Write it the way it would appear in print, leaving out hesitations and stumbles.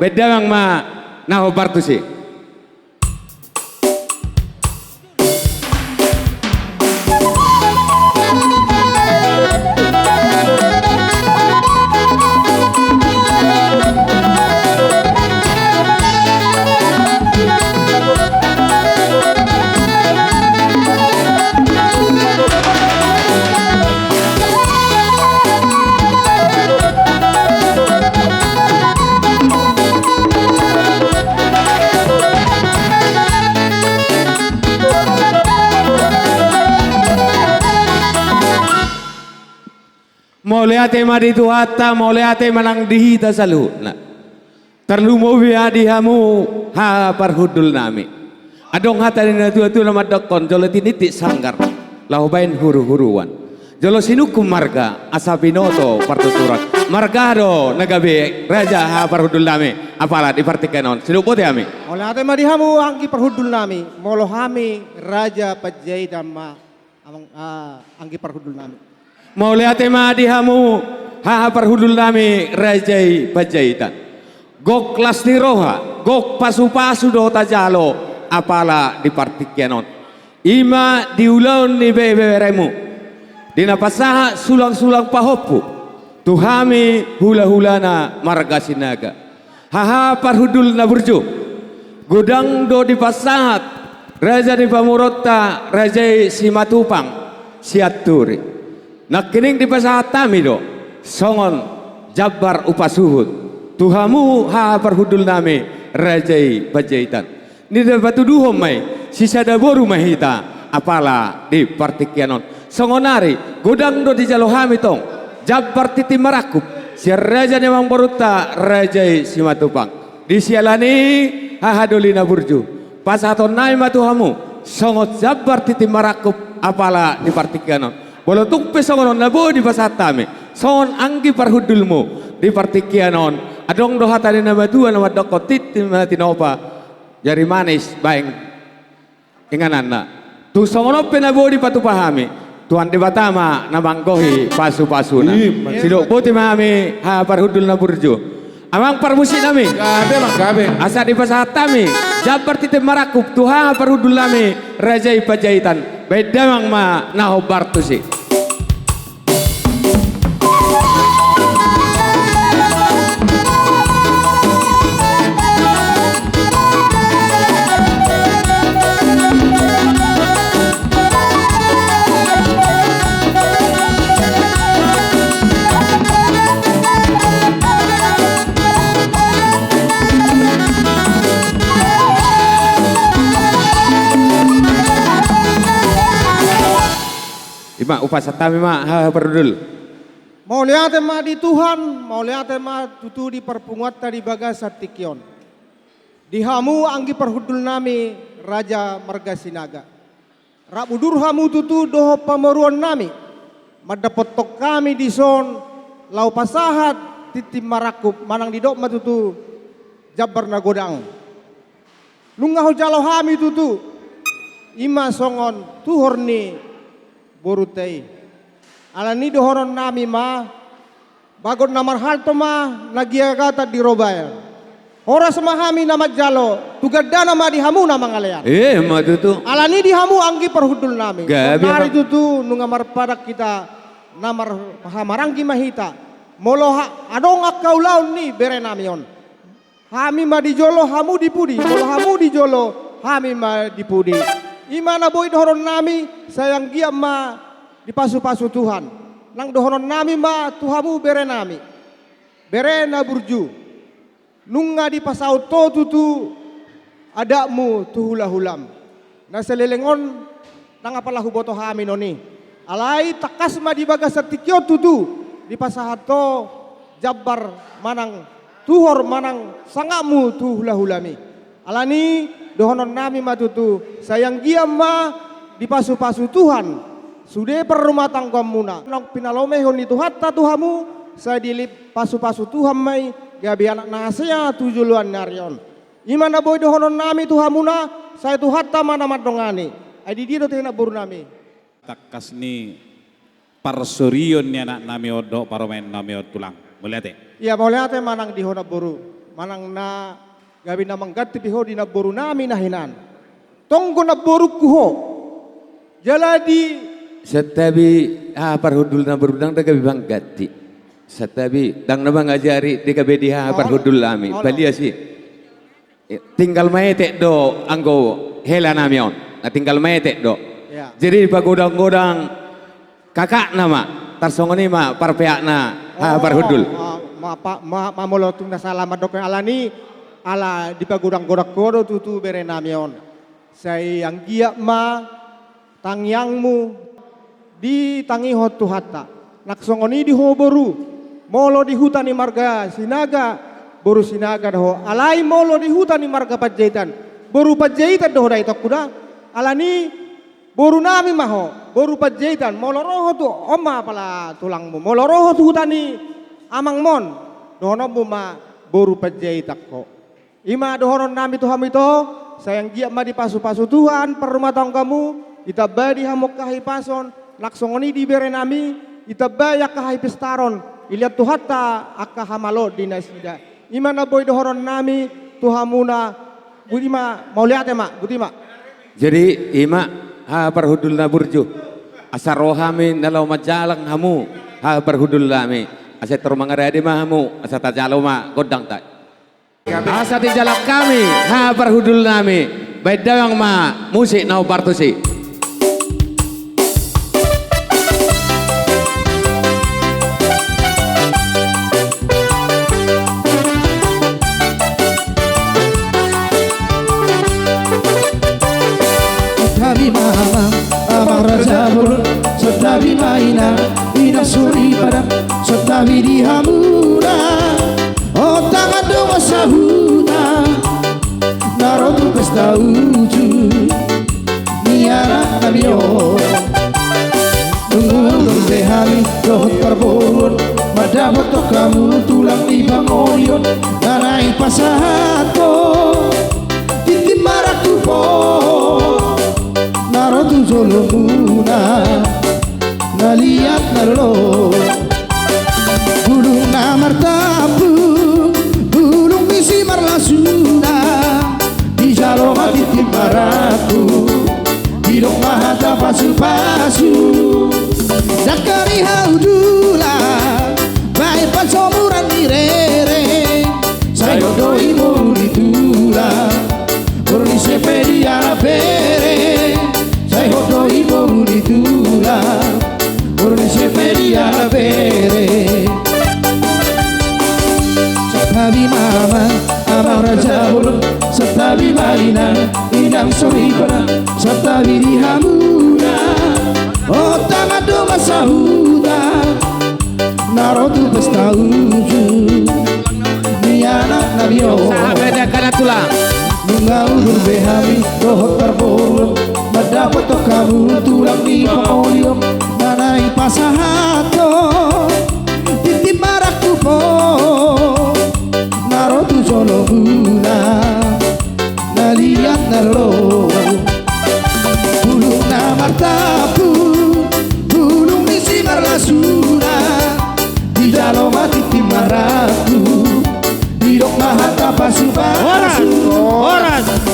bedamang ma naho bartusi. Moleate madi tuhatta moleate manang dihita saluna terlumo biadi hamu ha parhudul nami adong hata ni tu nama dokon jolo tiniti sanggar lahu bain huru-huruan jolo sinukum marga asapinoto partuturan margado nagabe raja ha parhudul nami apala dipartikenon sinupote ami Moleate madi hamu angki parhudul nami molohami raja pajai dhamma angki parhudul nami Moleate madi hamu ha parhudul nami rajai pajaitan gok lasni roha gok pasu-pasu do tajalo apala dipartikenon ima diulaun ni beberemu dina pasaha sulang-sulang pahopu tuhami hula-hulana marga sinaga haha parhudul na burju godang do di pasahat raja di pamurota rajai simatupang siaturi nakining di pasahat tami do songon jabar upasuhut tuhamu ha parhudul nami rajai pajaitan ni batu duhom mai sisa daboru mahita apala di partikianon songonari godang do di jalohami tong jabar titi marakup si raja nemang boruta rajai simatupang di sialani hahadolina burju pasaton nai matuhamu songot jabar titi marakup apala di partikianon bolo tumpe songonon nabo di pasatame songon anggi parhudulmu di partikianon adong do hatani nama dua nama dokotit tinopa jari manis baeng inganana tu songonope nabo di patupahami tuan di batama namanggohi pasu-pasuna sidok putih mami ha parhudul na burju amang parmusi nami Gabe mang gabe. asa di pasatame jabar titi marakup tuha parhudul nami rajai pajaitan bedamang ma naho bartusi Ima upasatami ma ha parhudul Moleate ma di Tuhan moleate ma tutu di perpungat tadi bagas satikion dihamu angki parhudul nami raja marga sinaga rabudur hamu tutu doho pamoruan nami madapotok kami di son lau pasahat titi marakup manang di dok matutu jabar na godang lungaho jalo hami tutu ima songon tuhorni borutei alani dohoron nami ma bagon namar halto ma nagiagata di robaya ora semahami nama jalo tugadana ma di hamu nama ngalean matutu alani di hamu anggi parhudul nami Gabi, mari tutu nungamar padak kita namar hamaranggi mahita moloha adong akau laun ni bere namion hami ma di jolo hamu dipudi molo hamu di jolo hami ma dipudi imana boy dohoron nami sayang dia ma di pasu-pasu Tuhan nang dohoron nami ma tuhamu bere nami bere na burju nunga di pasau to tutu adakmu tuhula hulam na selelengon nang apalahu boto hami noni alai takas ma di bagas satikyo tutu di pasahato jabar manang tuhor manang sangamu tuhula hulami alani dohonon nami matutu sayang giam ma di pasu-pasu Tuhan sudah perumah tangga muna nang pinalome honi tuhatta tuhamu saya dilip pasu-pasu Tuhan mai gabi anak nasya tujuluan narion imana boy dohonon nami tuhamuna saya tuhatta mana madongani adi diro tena buru nami Takas ni parsurion ni anak nami odo paromen nami od tulang. Mulia te. iya boleh ate manang di hona buru manang na gabi na manggati piho di na boru nami nahinan. Tonggo na boru kuho. Jaladi Setabi parhudul na berudang daga bibang gati. Setabi dang nama ngajari dega bedi parhudul lami. Balia si tinggal maete do anggo hela namion. Na tinggal maete do. Ya. Jadi pagodang-godang kakak nama tarsongoni ma parpeakna parhudul. Mamolotung na salamat dok alani ala di pagudang-godang kodo tutu bere namion. Say ang giya ma tangyangmu di tangi hotu hatta naksongoni di ho boru molo di hutan ni marga sinaga boru sinaga ho alai molo di hutan ni marga Panjaitan boru Panjaitan doh dai kuda alani boru nami maho boru Panjaitan molo roho tu oma pala tulangmu molo roho tu hutan ni amang mon dohono ma boru Panjaitan ko ima dohonon nami Tuhan itu sayang gia ma di pasu-pasu Tuhan perumah tanggamu kita badi hamok kahipason laksongoni di bere nami ita baya kahai pestaron iliat tuhata akka hamalo dinasida imana boy dohoron nami tuhamuna budima mauliate mak budima Jadi ima parhudul na burju asa rohami nalau majalang hamu parhudul lami asa termangarade mahamu asa tajalo ma godang tak asa di jalak kami parhudul nami bedawang ma musik nau partusi Sotabi maina ina suri pada sotabi di hamura otang ado masahuta narotu pesta uju niara kabio tunggu behami roh terbulun madabot kamu tulang di bangorion narai pasahato titi maraku po narotu solomuna naliat narlo bulung namartapu bulung misi marlasuna di jalo mati timaraku di dok mahata pasu-pasu dakari haudula bae pasomuran direre sayo doi mo ditula Kurni sepedi ala pere sayo doi mo ditula Kurni sepedi ala pere Satabi mama abang raja bulu Satabi marina inang soribana Satabi di hamuna Otang ado masahuda Narotu pesta uju Ni anak nabio beda kana tulang Nungau berbehami roh terbolong Madapat kamu tulang di pangolium Nanai pasahato Titip marakku po Narotu solo guna Naliat nalo Bulung namartapu Bulung misi marlasuna Di dalam mati timaraku Di dok mahata pasu-pasu Oras